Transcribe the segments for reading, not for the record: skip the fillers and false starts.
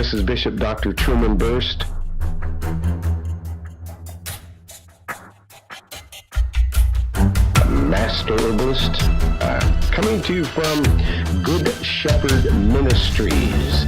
This is Bishop Dr. Truman Burst. Master Herbalist, coming to you from Good Shepherd Ministries.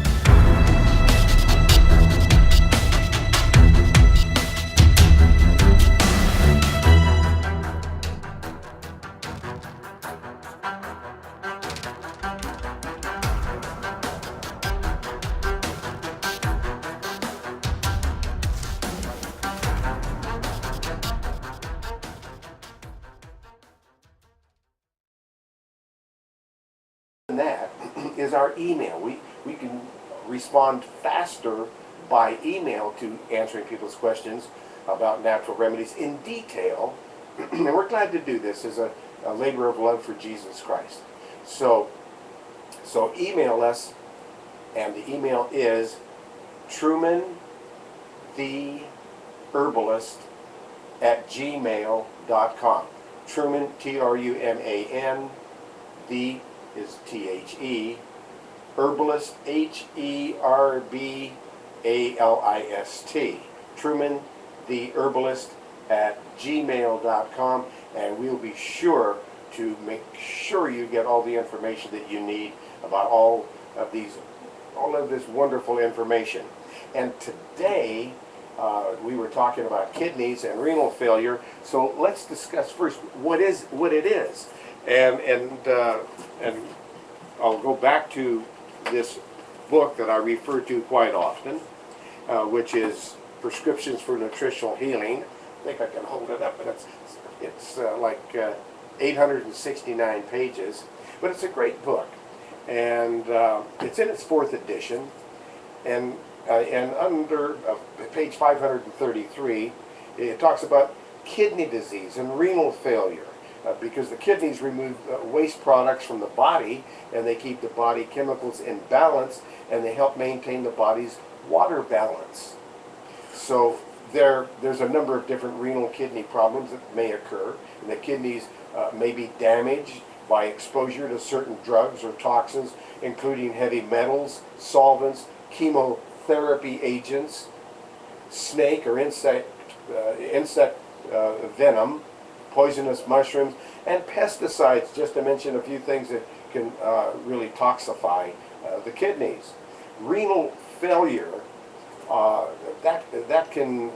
That is our email. We can respond faster by email to answering people's questions about natural remedies in detail. And we're glad to do this as a labor of love for Jesus Christ. So email us, and the email is trumantheherbalist@gmail.com. Truman, Truman, the is THE, herbalist, HERBALIST. Truman the herbalist @gmail.com, and we'll be sure to make sure you get all the information that you need about all of this wonderful information. And today we were talking about kidneys and renal failure, so let's discuss first what it is. And I'll go back to this book that I refer to quite often, which is Prescriptions for Nutritional Healing. I think I can hold it up, but it's like 869 pages. But it's a great book, and it's in its 4th edition. And under page 533, it talks about kidney disease and renal failure. Because the kidneys remove waste products from the body, and they keep the body chemicals in balance, and they help maintain the body's water balance. So there's a number of different renal kidney problems that may occur, and the kidneys may be damaged by exposure to certain drugs or toxins, including heavy metals, solvents, chemotherapy agents, snake or insect venom, poisonous mushrooms, and pesticides, just to mention a few things that can really toxify the kidneys. Renal failure, that can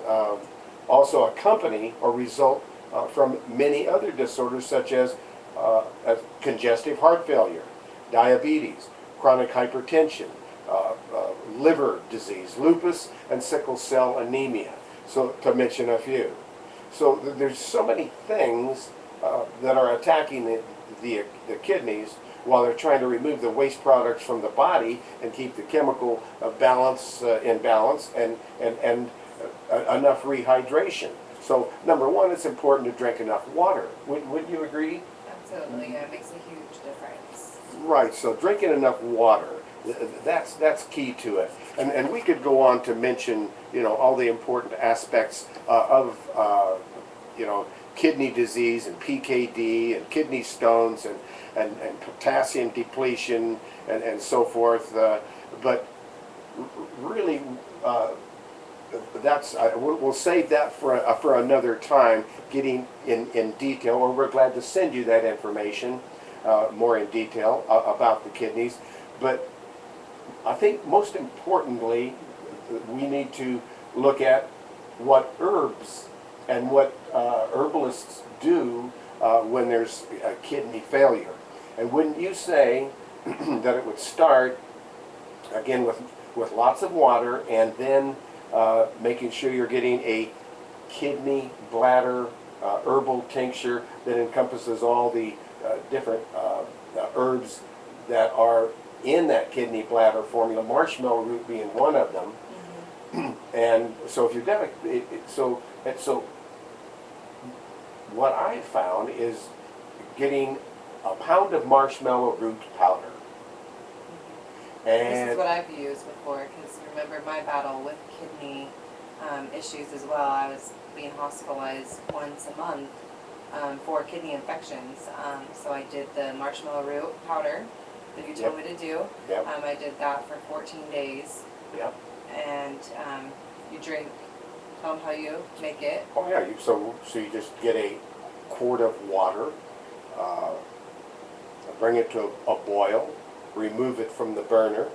also accompany or result from many other disorders, such as congestive heart failure, diabetes, chronic hypertension, liver disease, lupus, and sickle cell anemia, so to mention a few. So there's so many things that are attacking the kidneys while they're trying to remove the waste products from the body and keep the chemical balance in balance and enough rehydration. So number one, it's important to drink enough water. Wouldn't you agree? Absolutely, yeah, it makes a huge difference. Right, so drinking enough water, that's key to it. And we could go on to mention, all the important aspects of, kidney disease and PKD and kidney stones and potassium depletion and so forth. But really, we'll save that for another time, getting in detail, or we're glad to send you that information more in detail about the kidneys. But I think most importantly, we need to look at what herbs and what herbalists do when there's a kidney failure. And wouldn't you say that it would start, again, with lots of water, and then making sure you're getting a kidney bladder herbal tincture that encompasses all the different herbs that are in that kidney bladder formula, marshmallow root being one of them. Mm-hmm. And so if you've got so what I found is getting a pound of marshmallow root powder. Mm-hmm. And this is what I've used before, because remember my battle with kidney issues as well. I was being hospitalized once a month for kidney infections. So I did the marshmallow root powder that you told me to do. Yep. I did that for 14 days. Yep. and you drink. Tell them how you make it. Oh yeah, so you just get a quart of water, bring it to a boil, remove it from the burner,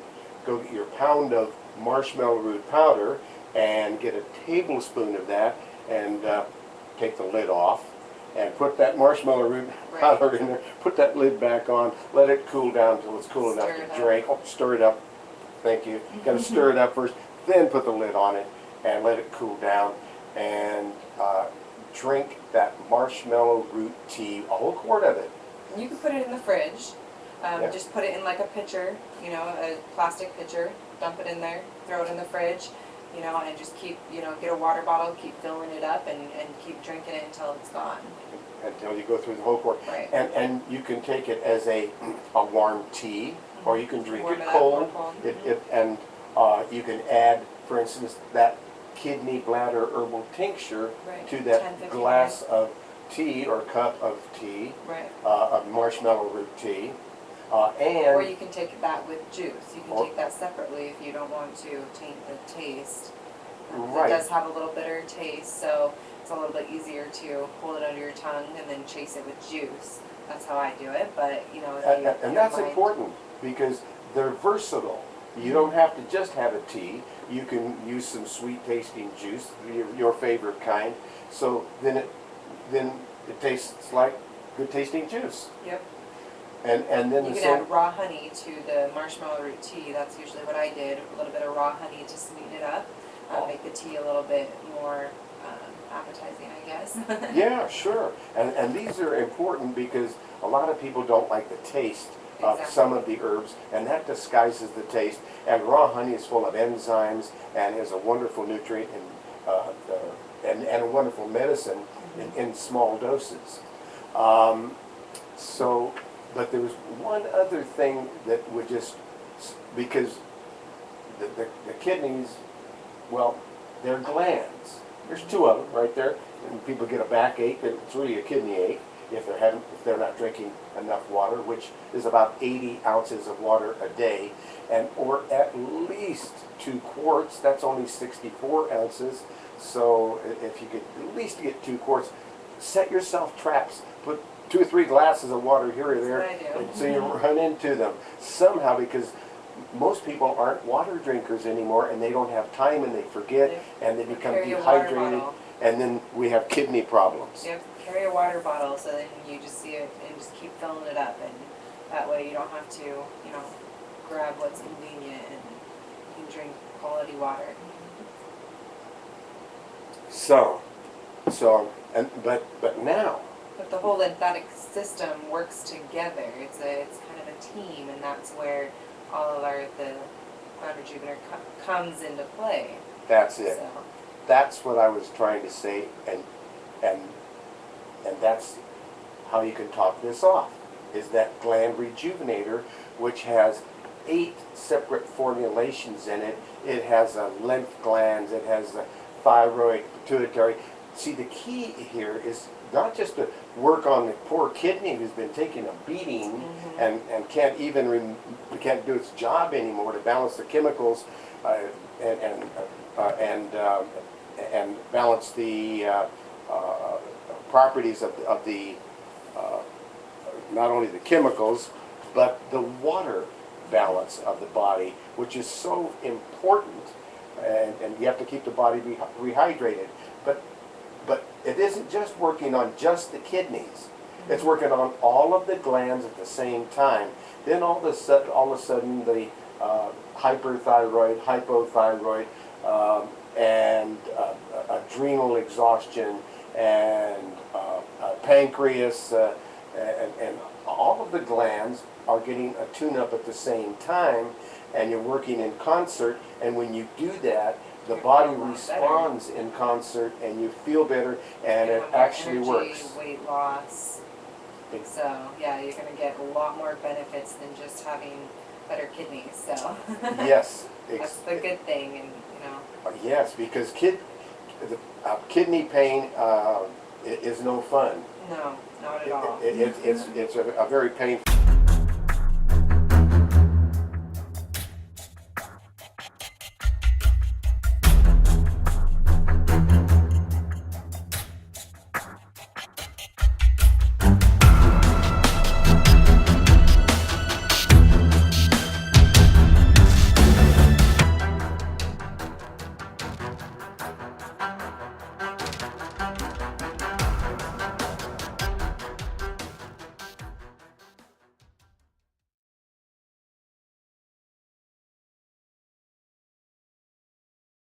go get your pound of marshmallow root powder and get a tablespoon of that, and take the lid off and put that marshmallow root powder in there, put that lid back on, let it cool down until it's cool enough to drink. Oh, stir it up. Thank you. Got to stir it up first, then put the lid on it and let it cool down, and drink that marshmallow root tea, a whole quart of it. You can put it in the fridge. Just put it in like a pitcher, a plastic pitcher. Dump it in there, throw it in the fridge, and just keep, get a water bottle, keep filling it up, and keep drinking it until it's gone. Until you go through the whole quart. Right. And you can take it as a warm tea, or you can drink Warm it it up, cold. cold. And you can add, for instance, that kidney bladder herbal tincture to that 10-15 glass of tea or cup of tea, of marshmallow root tea. Or you can take that with juice. You can take that separately if you don't want to taint the taste. It does have a little bitter taste, so it's a little bit easier to hold it under your tongue and then chase it with juice. That's how I do it, but if and that's important because they're versatile. You don't have to just have a tea. You can use some sweet tasting juice, your favorite kind. So then it tastes like good tasting juice. Yep. And then you can add raw honey to the marshmallow root tea. That's usually what I did. A little bit of raw honey to sweeten it up, make the tea a little bit more appetizing, I guess. Yeah, sure. And these are important because a lot of people don't like the taste of some of the herbs, and that disguises the taste. And raw honey is full of enzymes and is a wonderful nutrient and a wonderful medicine in small doses. But there was one other thing that would just, because the kidneys, well, they're glands. There's two of them right there, and people get a backache. It's really a kidney ache if they're not drinking enough water, which is about 80 ounces of water a day, or at least 2 quarts. That's only 64 ounces. So if you could at least get 2 quarts, set yourself traps. Put 2 or 3 glasses of water here or there, and so you run into them somehow, because most people aren't water drinkers anymore, and they don't have time, and they forget, and they become dehydrated, and then we have kidney problems. Yep, carry a water bottle so then you just see it and just keep filling it up, and that way you don't have to, grab what's convenient, and you can drink quality water. But now. But the whole lymphatic system works together. It's kind of a team, and that's where all of the Gland Rejuvenator comes into play. That's it. So. That's what I was trying to say, and that's how you can top this off, is that Gland Rejuvenator, which has 8 separate formulations in it. It has lymph glands, it has the thyroid, pituitary. See, the key here is not just to work on the poor kidney who's been taking a beating and can't do its job anymore to balance the chemicals and balance the properties of the not only the chemicals but the water balance of the body, which is so important, and you have to keep the body rehydrated. But it isn't just working on just the kidneys. It's working on all of the glands at the same time. Then all of a sudden the hyperthyroid, hypothyroid, and adrenal exhaustion, and pancreas, and all of the glands are getting a tune-up at the same time, and you're working in concert. And when you do that, the body responds in concert, and you feel better, and it actually works. Weight loss. So yeah, you're going to get a lot more benefits than just having better kidneys. So yes, that's the good thing, and yes, because kidney pain is no fun. No, not at all. It's a very painful.